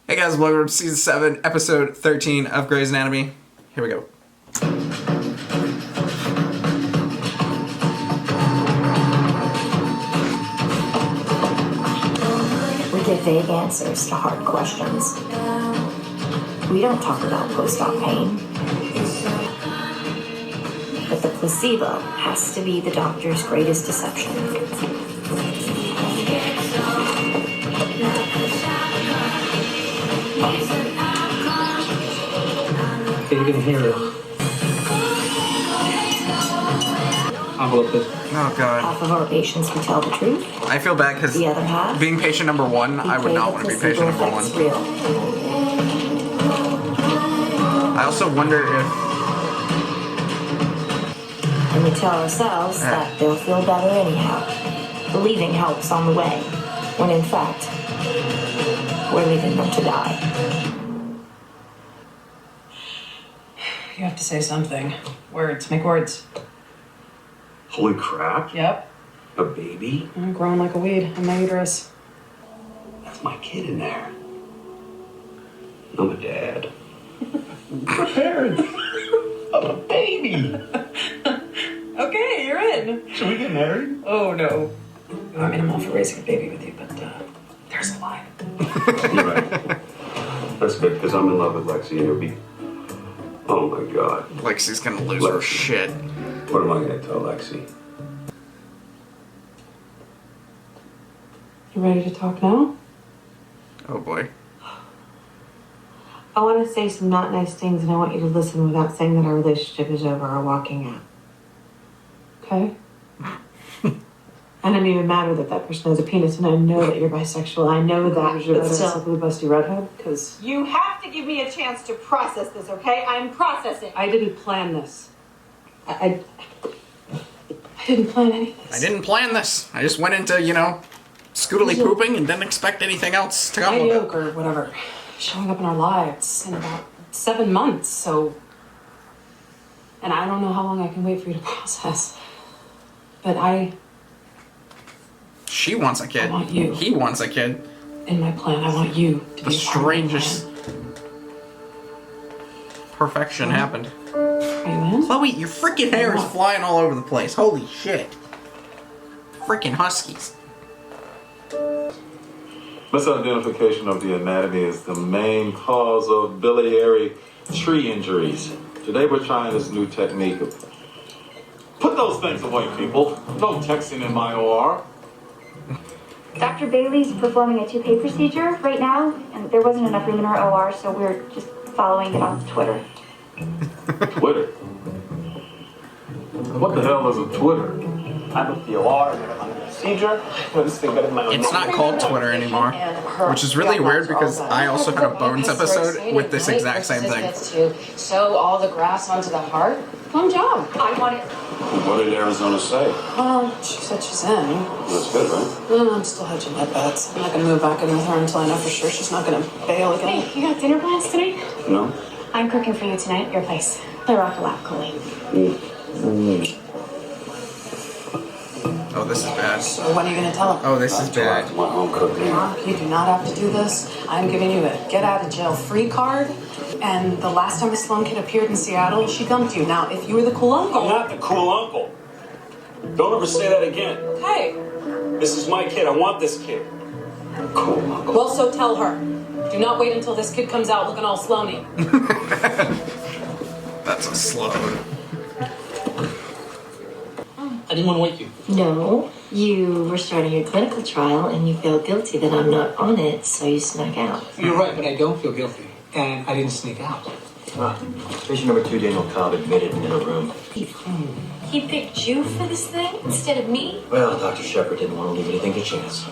Hey guys, welcome to Season 7, Episode 13 of Grey's Anatomy. Here we go. We give vague answers to hard questions. We don't talk about post-op pain. But the placebo has to be the doctor's greatest deception. You can hear it. Oh god. Half of our patients who tell the truth. I feel bad because The other half, being patient number one, I would not want to be patient number one. Real. I also wonder if... And we tell ourselves that they'll feel better anyhow. Believing helps on the way, when in fact, we're leaving them to die. You have to say something. Words. Make words. Holy crap. Yep. A baby? I'm growing like a weed in my uterus. That's my kid in there. I'm a dad. Prepared. I'm a baby. Okay, you're in. Should we get married? Oh, no. I mean, I'm all for raising a baby with you, but there's a line. You're right. That's good, because I'm in love with Lexi and you'll be... Oh my god. Lexi's gonna lose her shit. What am I gonna tell Lexi? You ready to talk now? Oh boy. I want to say some not nice things, and I want you to listen without saying that our relationship is over or walking out. Okay. And it doesn't even matter that that person has a penis, and I know that you're bisexual. I know that, but still, blue busty redhead, because You have to give me a chance to process this, okay? I'm processing. I didn't plan this. I didn't plan any of this. I didn't plan this. I just went into, scootily pooping and didn't expect anything else to come with it. Yoke or whatever. Showing up in our lives in about 7 months, so... And I don't know how long I can wait for you to process. But She wants a kid. I want you. He wants a kid. in my plan, I want you to be The strangest perfection happened. Are you in? Chloe, your freaking hair is flying all over the place. Holy shit. Freaking huskies. Misidentification of the anatomy is the main cause of biliary tree injuries. Today we're trying this new technique of... Put those things away, people. No texting in my OR. Dr. Bailey's performing a toupee procedure right now, and there wasn't enough room in her OR, so we're just following it on Twitter. Twitter? What the hell is a Twitter? I'm at the OR, I'm a procedure. I know this thing better than my own. It's not called Twitter anymore, which is really weird because I also had a Bones episode with this exact same thing. To sew all the grass onto the heart. Fun job. I want it. What did Arizona say? Well, she said she's in. That's good, right? I'm still hedging my bets. I'm not gonna move back in with her until I know for sure she's not gonna bail again. Hey, you got dinner plans tonight? No? I'm cooking for you tonight at your place. I rock a lap, Chloe. Oh, this is bad. So when are you gonna tell her? Oh, this is bad. My home cooking. Mark, you do not have to do this. I'm giving you a get out of jail free card. And the last time a slum kid appeared in Seattle, she dumped you. Now, if you were the cool uncle... I'm not the cool uncle. Don't ever say that again. Hey, This is my kid. I want this kid. Cool, uncle. well, so tell her. Do not wait until this kid comes out looking all slummy. That's a slow. I didn't want to wake you. No, you were starting your clinical trial and you felt guilty that I'm not on it, so you snuck out. You're right, but I don't feel guilty. And I didn't sneak out. Patient number 2, Daniel Cobb, admitted in a room. He picked you for this thing instead of me? Well, Dr. Shepard didn't want to leave anything to chance.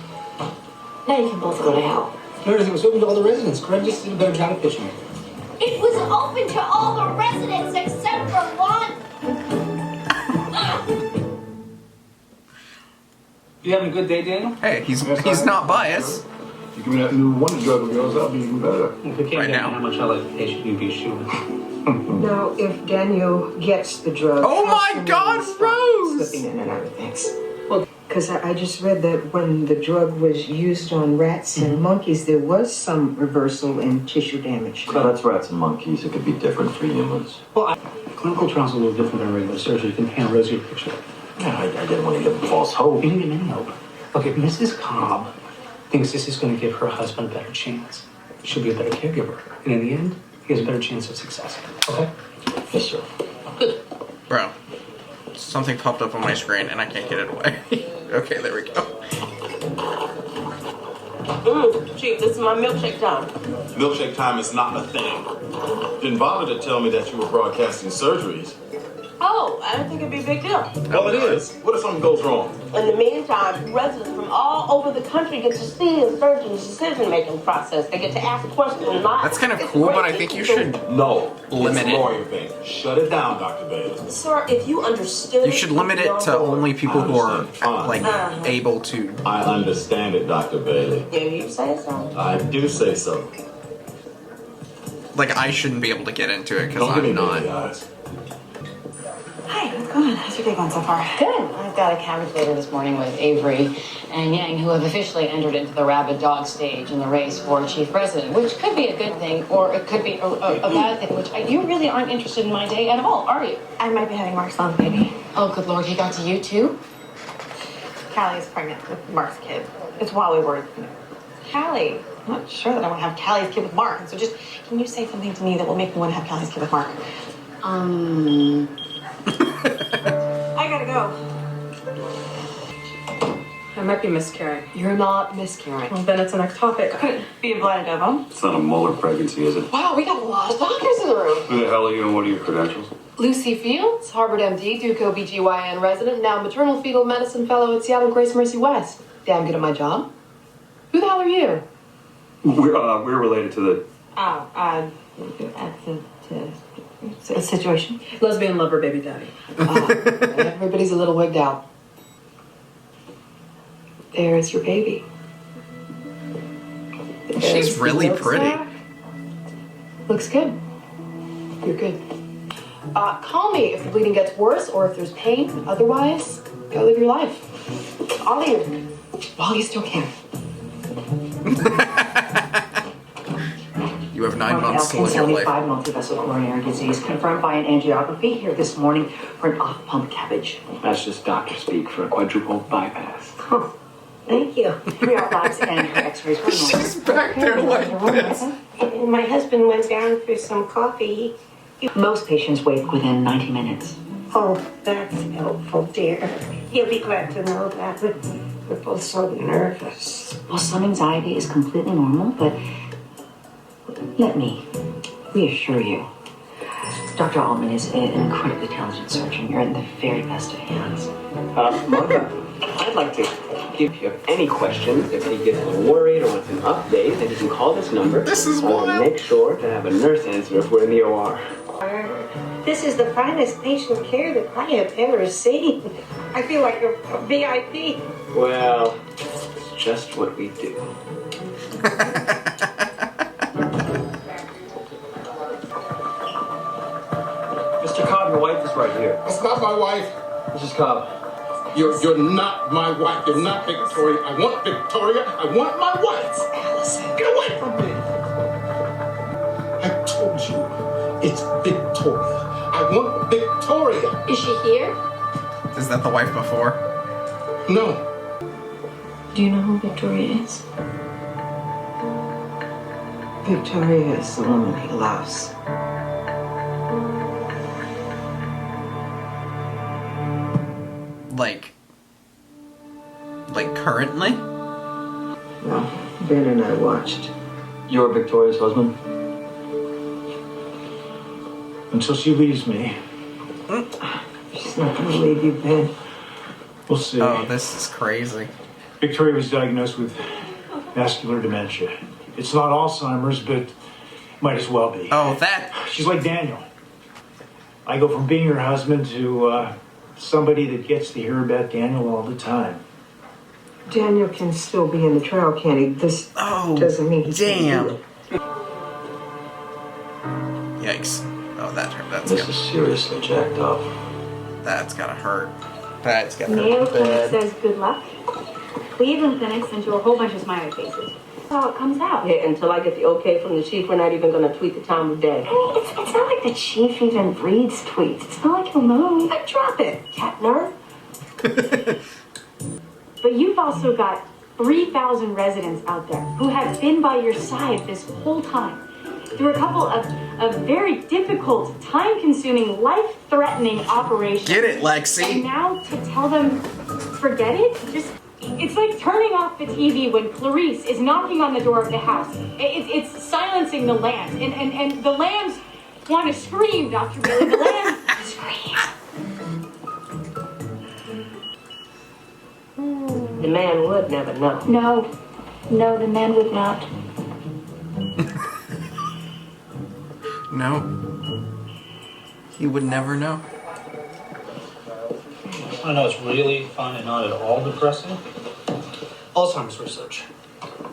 Now you can both go to hell. No, it was open to all the residents. Greg just did a better job of pitching it. It was open to all the residents except for one. You having a good day, Daniel? Hey, he's not biased. You give me that new Wonder Drug of yours, I'll be even better. If we can't Right get now. how much I like the patient, you'd be shooting. Now, if Daniel gets the drug... Oh my God, Rose! Slipping in and out of things. Because I just read that when the drug was used on rats and monkeys, there was some reversal in tissue damage. Well, that's rats and monkeys. It could be different for humans. Well, clinical trials are a little different than regular surgery. You can paint a rosier picture. Yeah, I didn't want to give them false hope. You didn't get any hope. Look, if Mrs. Cobb thinks this is going to give her husband a better chance, she'll be a better caregiver. And in the end, he has a better chance of success. Okay? Yes, sir. Bro, something popped up on my screen and I can't get it away. Okay, there we go. Chief, this is my milkshake time. Milkshake time is not a thing. Didn't bother to tell me that you were broadcasting surgeries. Oh, I didn't think it'd be a big deal. Well, it is. What if something goes wrong? In the meantime, residents from all over the country get to see a surgeon's decision-making process. They get to ask questions and not... That's kind of cool, but I think you should limit it's it. lawyer thing. Shut it down, Dr. Bailey. Sir, if you understood... You should limit it to only people who are, like, able to. I understand it, Dr. Bailey. Yeah, you say so. I do say so. Like, I shouldn't be able to get into it because Don't give me I'm not. baby eyes. Hi, what's going on? How's your day going so far? Good. I've got a cabbage later this morning with Avery and Yang, who have officially entered into the rabid dog stage in the race for chief resident, which could be a good thing, or it could be a bad thing, which you really aren't interested in my day at all, are you? I might be having Mark's son, baby. Oh, good Lord, he got to you too? Callie is pregnant with Mark's kid. It's while we were... Callie. I'm not sure that I want to have Callie's kid with Mark. And so just, can you say something to me that will make me want to have Callie's kid with Mark? I gotta go. I might be miscarrying. You're not miscarrying. Well, then it's the next topic. Could it be a blind ovum? It's not a molar pregnancy, is it? Wow, we got a lot of doctors in the room. Who the hell are you and what are your credentials? Lucy Fields, Harvard MD, Duke OBGYN resident, now maternal fetal medicine fellow at Seattle Grace Mercy West. Damn good at my job. Who the hell are you? We're related to the... That's a situation. Lesbian lover, baby daddy. Everybody's a little wigged out. There's your baby. She's really pretty. Looks good. You're good. Call me if the bleeding gets worse or if there's pain. Otherwise, go live your life. All of you. While you still can. You have 9 months to live your life. Multivessel coronary disease confirmed by an angiography here this morning for an off-pump cabbage. That's just doctor speak for a quadruple bypass. Oh, thank you. 3 hour labs and her x-rays were normal. She's back there like this. My husband went down for some coffee. Most patients wake within 90 minutes. Oh, that's helpful, dear. You'll be glad to know that. We're both so nervous. Well, some anxiety is completely normal, but let me reassure you. Dr. Altman is an incredibly talented surgeon. You're in the very best of hands. Mother, I'd like to give you any questions. If he gets a little worried or wants an update, then he can call this number. This is wild. Make sure to have a nurse answer if we're in the OR. This is the finest patient care that I have ever seen. I feel like a VIP. Well, it's just what we do. Mr. Cobb, your wife is right here. That's not my wife. Mrs. Cobb. You're not my wife. You're not Victoria. I want Victoria. I want my wife. Allison. Get away from me. I told you, it's Victoria. I want Victoria. Is she here? Is that the wife before? No. Do you know who Victoria is? Victoria is the woman he loves. Like currently? Well, Ben and I watched. You're Victoria's husband? Until she leaves me. She's not going to leave you, Ben. We'll see. Oh, this is crazy. Victoria was diagnosed with vascular dementia. It's not Alzheimer's, but might as well be. Oh, that... She's like Daniel. I go from being her husband to somebody that gets to hear about Daniel all the time. Daniel can still be in the trial, can't he? This doesn't mean he can't do it. Yikes. Oh, that's This is seriously jacked up. That's gotta hurt. That's got Mayo her Clinic bed. says good luck. Cleveland Clinic sent you a whole bunch of smiley faces. That's how it comes out. Yeah, until I get the okay from the chief, we're not even going to tweet the time of day. I mean, it's not like the chief even reads tweets. It's not like he'll know. Drop it, Katner. But you've also got 3,000 residents out there who have been by your side this whole time through a couple of very difficult, time-consuming, life-threatening operations. Get it, Lexi. And now to tell them, forget it? It's like turning off the TV when Clarice is knocking on the door of the house. It's silencing the lambs. And the lambs want to scream, Dr. Bailey. The lambs scream. The man would never know. No, the man would not. No. He would never know. I know it's really fun and not at all depressing. Alzheimer's research.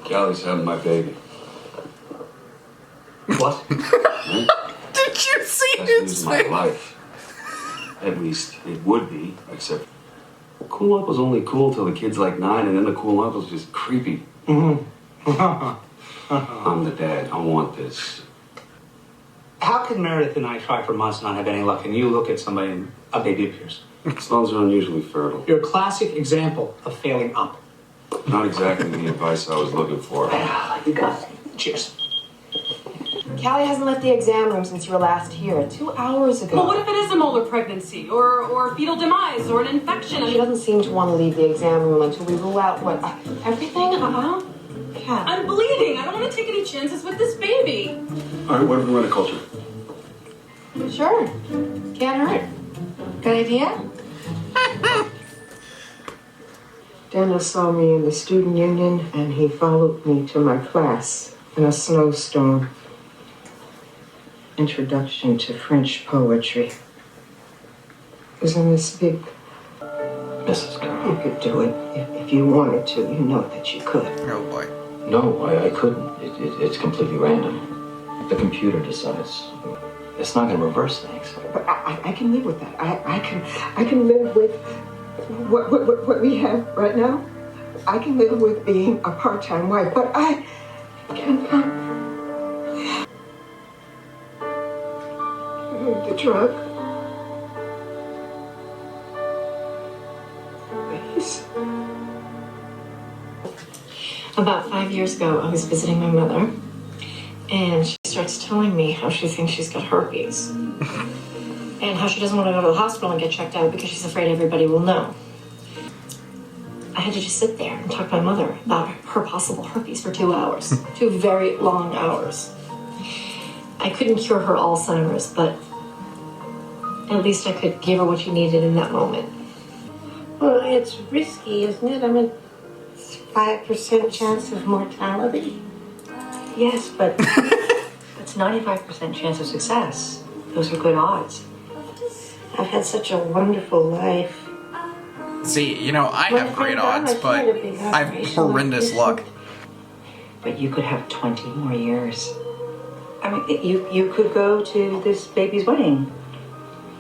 Callie's having my baby. What? Did you see That's his news of my face? life. At least it would be, except Cool Uncle's only cool till the kid's like 9, and then the Cool Uncle's just creepy. I'm the dad. I want this. How could Meredith and I try for months and not have any luck, and you look at somebody and a baby appears? Sloans are unusually fertile. You're a classic example of failing up. Not exactly the advice I was looking for. You got it. Cheers. Callie hasn't left the exam room since you were last here, 2 hours ago. Well, what if it is a molar pregnancy or fetal demise or an infection? She doesn't seem to want to leave the exam room until we rule out what everything. Yeah. I'm bleeding. I don't want to take any chances with this baby. All right, what if we run a culture? Sure. Can't hurt. Good idea? Dennis saw me in the student union and he followed me to my class in a snowstorm. Introduction to French poetry. It was in this big... Mrs. Carr. You could do it if you wanted to. You know that you could. Oh boy. No, I couldn't. It's completely random. The computer decides. It's not going to reverse things. But I can live with that. I can live with what we have right now. I can live with being a part-time wife, but I cannot. The drug. Please. About 5 years ago, I was visiting my mother, and she starts telling me how she thinks she's got herpes. And how she doesn't want to go to the hospital and get checked out because she's afraid everybody will know. I had to just sit there and talk to my mother about her possible herpes for 2 hours. 2 very long hours. I couldn't cure her Alzheimer's, but at least I could give her what she needed in that moment. Well, it's risky, isn't it? I mean, it's 5% chance of mortality. Yes, but it's 95% chance of success. Those are good odds. I've had such a wonderful life. See, you know, I have great odds, but I have horrendous luck. But you could have 20 more years. I mean, you could go to this baby's wedding.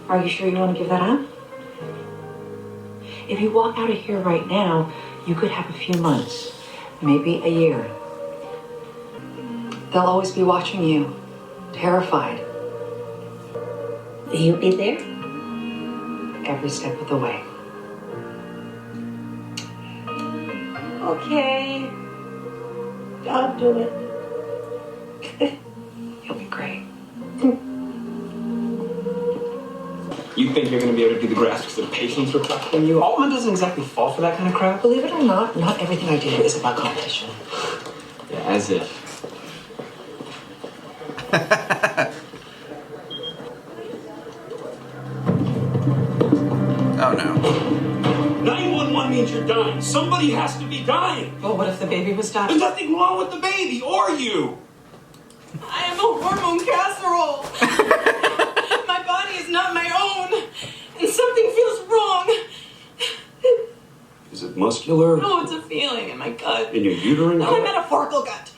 Are you sure you want to give that up? If you walk out of here right now, you could have a few months, maybe a year. They'll always be watching you, terrified. Will you be there? Every step of the way. Okay. I'll do it. You'll be great. You think you're going to be able to do the graphs because the patients are practicing you? Altman doesn't exactly fall for that kind of crap. Believe it or not everything I do is about competition. Yeah, as if. Oh no. 911 means you're dying. Somebody has to be dying. Well, what if the baby was dying? There's nothing wrong with the baby or you. I am a hormone casserole. My body is not my own, and something feels wrong. Is it muscular? No, it's a feeling in my gut. In your uterine? No, my metaphorical gut.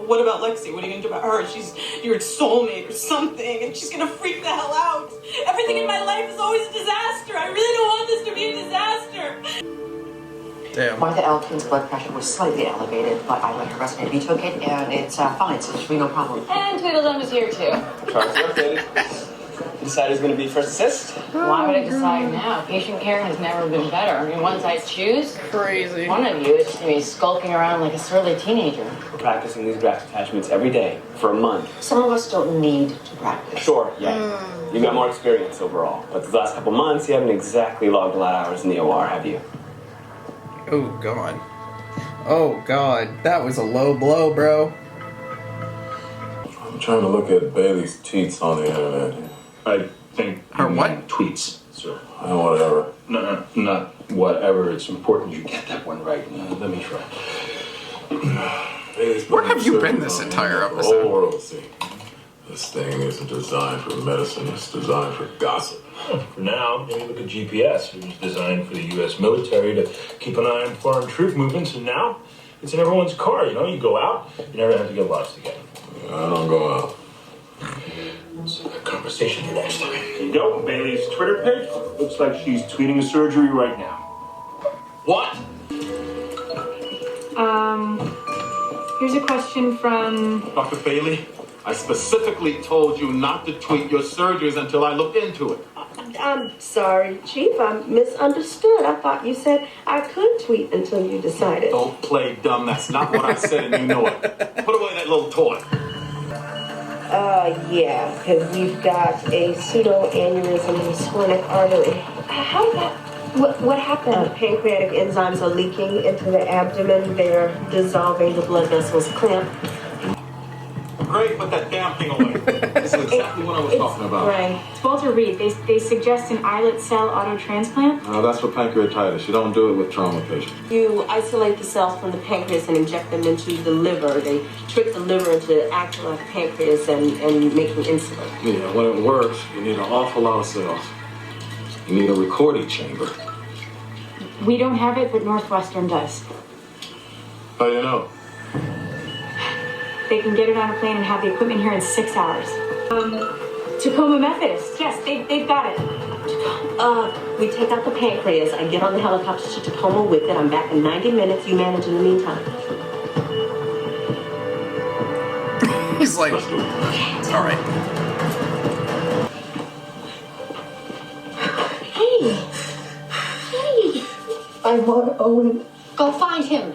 What about like Lexi. What are you gonna do about her? She's your soulmate or something, and she's gonna freak the hell out. Everything in my life is always a disaster. I really don't want this to be a disaster. Damn. Martha Elkin's blood pressure was slightly elevated, but I let her rest and we took it, and it's fine, so there should be no problem. And Tweedledum is here too. Charts are updated. You decide who's going to be first assist? Why would I decide now? Patient care has never been better. I mean, once I choose, crazy. One of you is just going to be skulking around like a surly teenager. We're practicing these graft attachments every day for a month. Some of us don't need to practice. Sure, yeah. You've got more experience overall, but the last couple months you haven't exactly logged a lot of hours in the OR, have you? Oh god. Oh god. That was a low blow, bro. I'm trying to look at Bailey's tweets on the internet. I think her what? Tweets, sir. Whatever. No, not whatever. It's important you get that one right. Let me try. Where have you been this entire The episode? whole world see. This thing isn't designed for medicine. It's designed for gossip. For now, maybe look at GPS. It was designed for the U.S. military to keep an eye on foreign troop movements, and now it's in everyone's car. You know, you go out, you never have to get lost again. I don't go out. It's a conversation for next time. There you go. Bailey's Twitter page. Looks like she's tweeting a surgery right now. What? Here's a question from Dr. Bailey, I specifically told you not to tweet your surgeries until I look into it. I'm sorry, Chief. I misunderstood. I thought you said I could tweet until you decided. Don't play dumb. That's not what I said, and you know it. Put away that little toy. Yeah, because we've got a pseudoaneurysm in the splenic artery. how did that? What happened? Pancreatic enzymes are leaking into the abdomen. They're dissolving the blood vessels. Clamp. Great, put that damn thing away. This is exactly what I was talking about. Right. It's Walter Reed. They suggest an islet cell autotransplant. That's for pancreatitis. You don't do it with trauma patients. You isolate the cells from the pancreas and inject them into the liver. They trick the liver into acting like a pancreas and making insulin. Yeah, when it works, you need an awful lot of cells. You need a recording chamber. We don't have it, but Northwestern does. How do you know? They can get it on a plane and have the equipment here in 6 hours. Tacoma Methodist. Yes, they've got it. We take out the pancreas. I get on the helicopter to Tacoma with it. I'm back in 90 minutes. You manage in the meantime. He's like, all right. Hey. I want Owen. Go find him.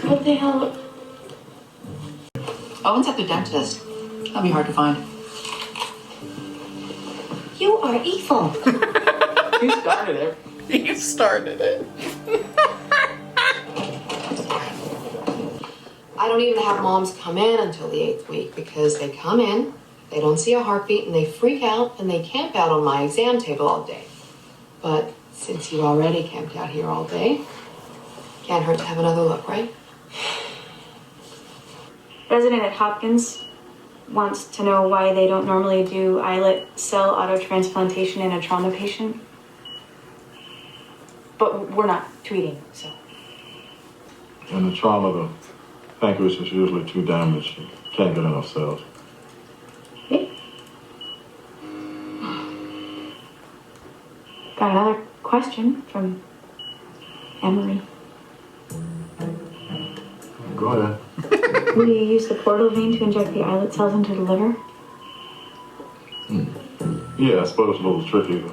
What the hell? Owen's at the dentist. That'll be hard to find. You are evil. You started it. You started it. I don't even have moms come in until the 8th week because they come in, they don't see a heartbeat, and they freak out and they camp out on my exam table all day. But since you already camped out here all day, can't hurt to have another look, right? Resident at Hopkins wants to know why they don't normally do islet cell autotransplantation in a trauma patient. But we're not tweeting, so. In the trauma, the pancreas is usually too damaged. You can't get enough cells. Got another question from Emery. Go ahead. Will you use the portal vein to inject the islet cells into the liver? Yeah, I suppose it's a little tricky. The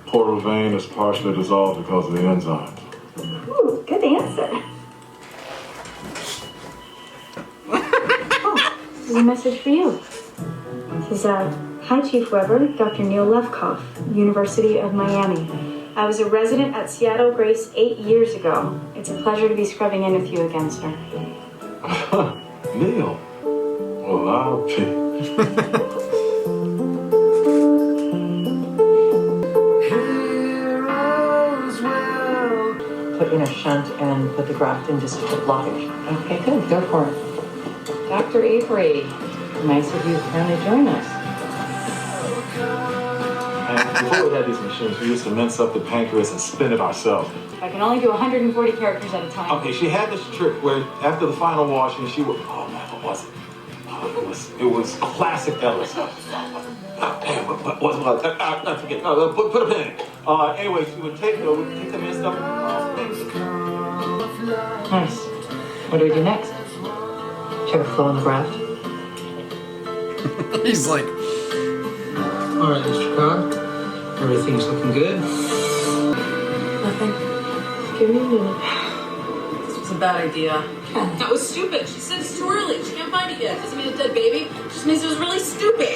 portal vein is partially dissolved because of the enzymes. Ooh, good answer. Oh, this is a message for you. It says, hi, Chief Weber, Dr. Neil Lefkoff, University of Miami. I was a resident at Seattle Grace 8 years ago. It's a pleasure to be scrubbing in with you again, sir. Neil. Well, I'll be. Put in a shunt and put the graft in just to put blockage. Okay, good. Go for it. Dr. Avery, nice of you to finally join us. Before we had these machines, we used to mince up the pancreas and spin it ourselves. I can only do 140 characters at a time. Okay, she had this trick where after the final washing, she would. Oh man, what was it? It was classic Ellis. Damn, what was it? I forget. Put a pin in it. Anyway, she would take the minced up. Nice. What do we do next? Check a flow in the graft. He's like, All right, Mr. Cobb. Everything's looking good. Nothing. Give me a minute. This was a bad idea. That was stupid. She said it's too early. She can't find it yet. Doesn't mean it's dead, baby. It just means it was really stupid.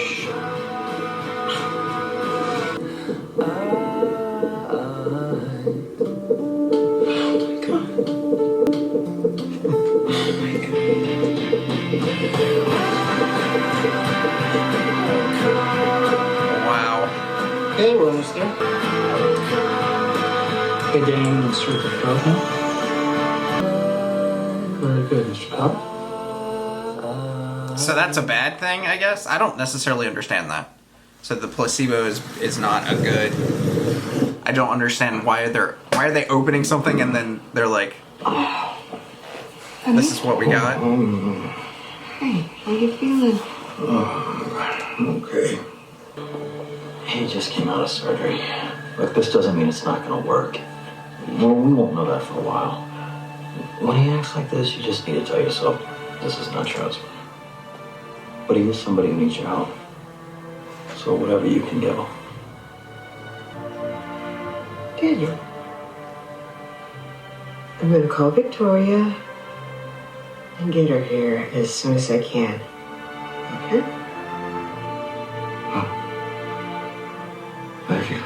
wow. Okay, we're almost there. Okay, Dan, let's start the throat now. Very good, Mr. Cobb. So that's a bad thing, I guess? I don't necessarily understand that. So the placebo is not a good... I don't understand why are they opening something and then they're like, this is what we got? Hey, how you feeling? Okay. He just came out of surgery. Look, this doesn't mean it's not gonna work. Well, we won't know that for a while. When he acts like this, you just need to tell yourself, this is not your husband. But he is somebody who needs your help. So whatever you can give him. Daniel. I'm gonna call Victoria and get her here as soon as I can. Okay? Thank you.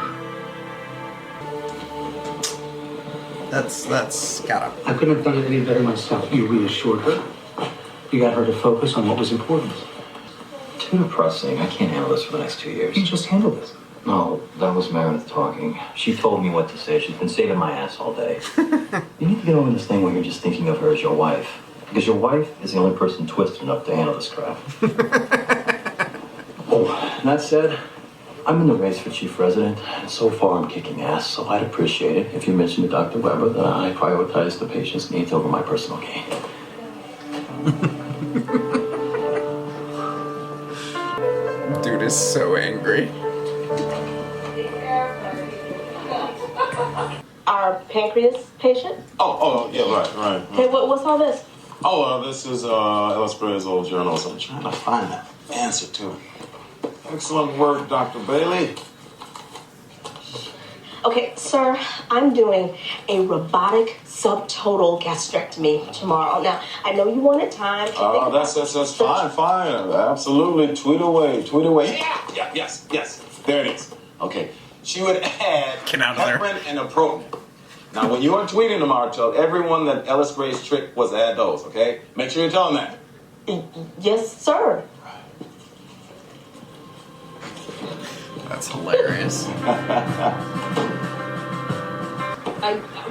That's gotta... I couldn't have done it any better myself. You reassured her. You got her to focus on what was important. Too depressing. I can't handle this for the next 2 years. You just handle this. No, that was Meredith talking. She told me what to say. She's been saving my ass all day. You need to get over this thing where you're just thinking of her as your wife. Because your wife is the only person twisted enough to handle this crap. Oh, and that said, I'm in the race for chief resident, and so far I'm kicking ass, so I'd appreciate it if you mentioned to Dr. Weber that I prioritize the patient's needs over my personal gain. Dude is so angry. Our pancreas patient? Oh, yeah, right. Okay, what's all this? Oh, this is Ellis Gray's old journals. I'm trying to find that answer to it. Excellent work, Dr. Bailey. Okay, sir, I'm doing a robotic subtotal gastrectomy tomorrow. Now, I know you wanted time to think That's fine. Absolutely. Tweet away. Yeah, yes. There it is. Okay. She would add heparin and a protein. Now, when you are tweeting tomorrow, tell everyone that Ellis Gray's trick was to add those, okay? Make sure you tell them that. Yes, sir. That's hilarious.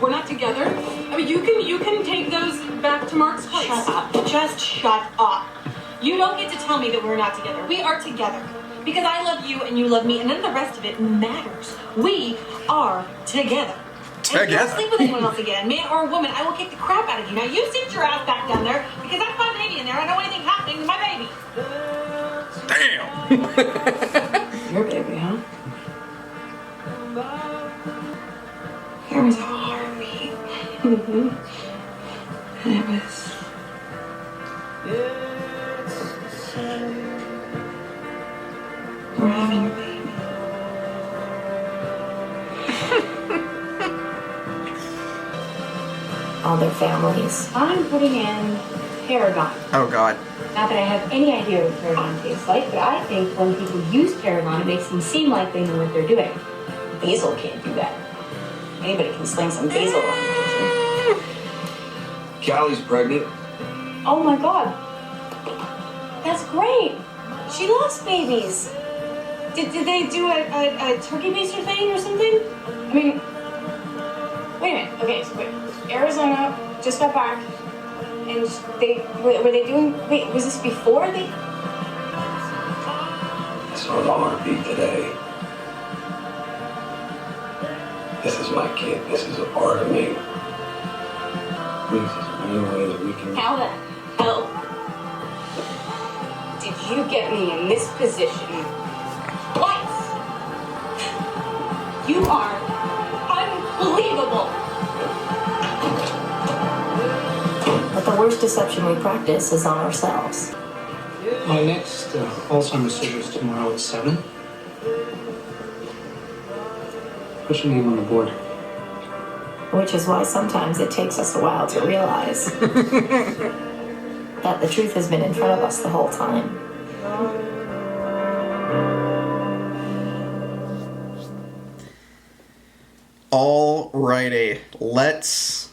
We're not together. I mean, you can take those back to Mark's place. Shut up. Just shut up. You don't get to tell me that we're not together. We are together. Because I love you and you love me, and none of the rest of it matters. We are together. And if you don't sleep with anyone else again, man or woman, I will kick the crap out of you. Now you sit your ass back down there, because that's my baby in there. I don't want anything happening to my baby. Damn! Your baby, huh? There was a heartbeat. And it was... We're having a baby. All their families. I'm putting in Paragon. Oh, God. Not that I have any idea what Paragon tastes like, but I think when people use Paragon, it makes them seem like they know what they're doing. Basil can't do that. Anybody can sling some basil around the kitchen. Callie's pregnant. Oh my God. That's great. She loves babies. Did they do a turkey baster thing or something? I mean, wait a minute. Okay, so wait. Arizona just got back, and were they doing? Wait, was this before they? I saw it on our beat today. This is my kid. This is a part of me. Please, is there any way that we can... How the hell did you get me in this position twice? You are unbelievable. But the worst deception we practice is on ourselves. My next Alzheimer's surgery is tomorrow at 7. Put your name on the board. Which is why sometimes it takes us a while to realize that the truth has been in front of us the whole time. Alrighty, let's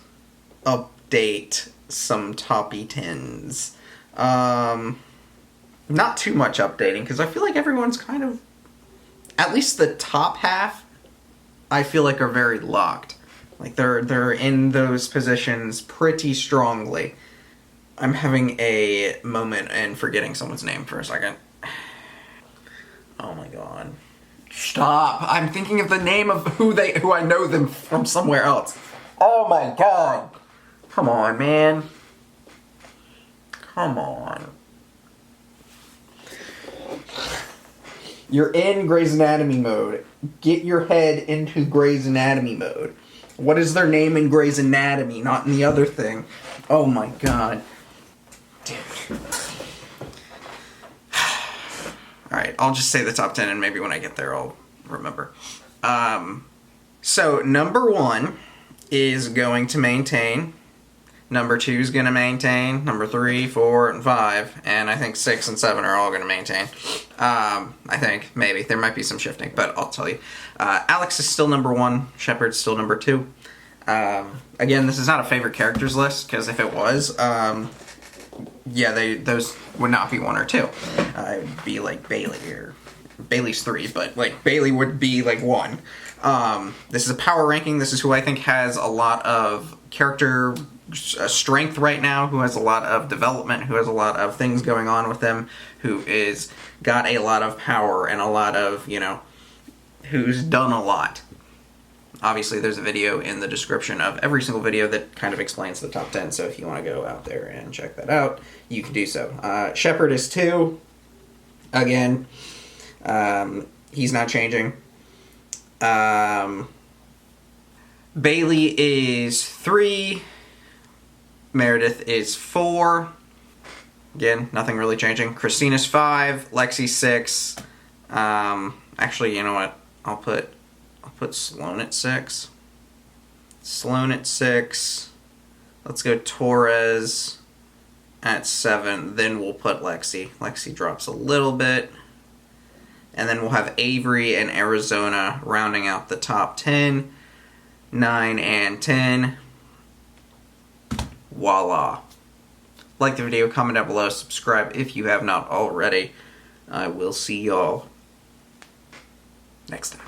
update some toppy 10s. Not too much updating, because I feel like everyone's kind of, at least the top half, I feel like are very locked. Like they're in those positions pretty strongly. I'm having a moment and forgetting someone's name for a second. Oh my god. Stop! I'm thinking of the name of who I know them from somewhere else. Oh my god! Come on, man. Come on. You're in Grey's Anatomy mode. Get your head into Grey's Anatomy mode. What is their name in Grey's Anatomy, not in the other thing? Oh my god. Dude. Alright, I'll just say the top 10 and maybe when I get there I'll remember. So, number 1 is going to maintain. Number 2 is going to maintain. Number 3, 4, and 5. And I think 6 and 7 are all going to maintain. I think, maybe. There might be some shifting, but I'll tell you. Alex is still number 1. Shepard's still number 2. Again, this is not a favorite characters list, because if it was, yeah, those would not be 1 or 2. It would be like Bailey, or Bailey's 3, but like Bailey would be like 1. This is a power ranking. This is who I think has a lot of character strength right now, who has a lot of development, who has a lot of things going on with them, who is got a lot of power and a lot of, you know, who's done a lot. Obviously, there's a video in the description of every single video that kind of explains the top 10, so if you want to go out there and check that out, you can do so. Shepard is 2. Again, he's not changing. Bailey is 3. Meredith is 4. Again, nothing really changing. Christina's 5. Lexi's 6. Actually, you know what? I'll put Sloane at 6. Sloane at 6. Let's go Torres at 7. Then we'll put Lexi. Lexi drops a little bit. And then we'll have Avery and Arizona rounding out the top 10. 9 and 10. Voila. Like the video, comment down below, subscribe if you have not already. I will see y'all next time.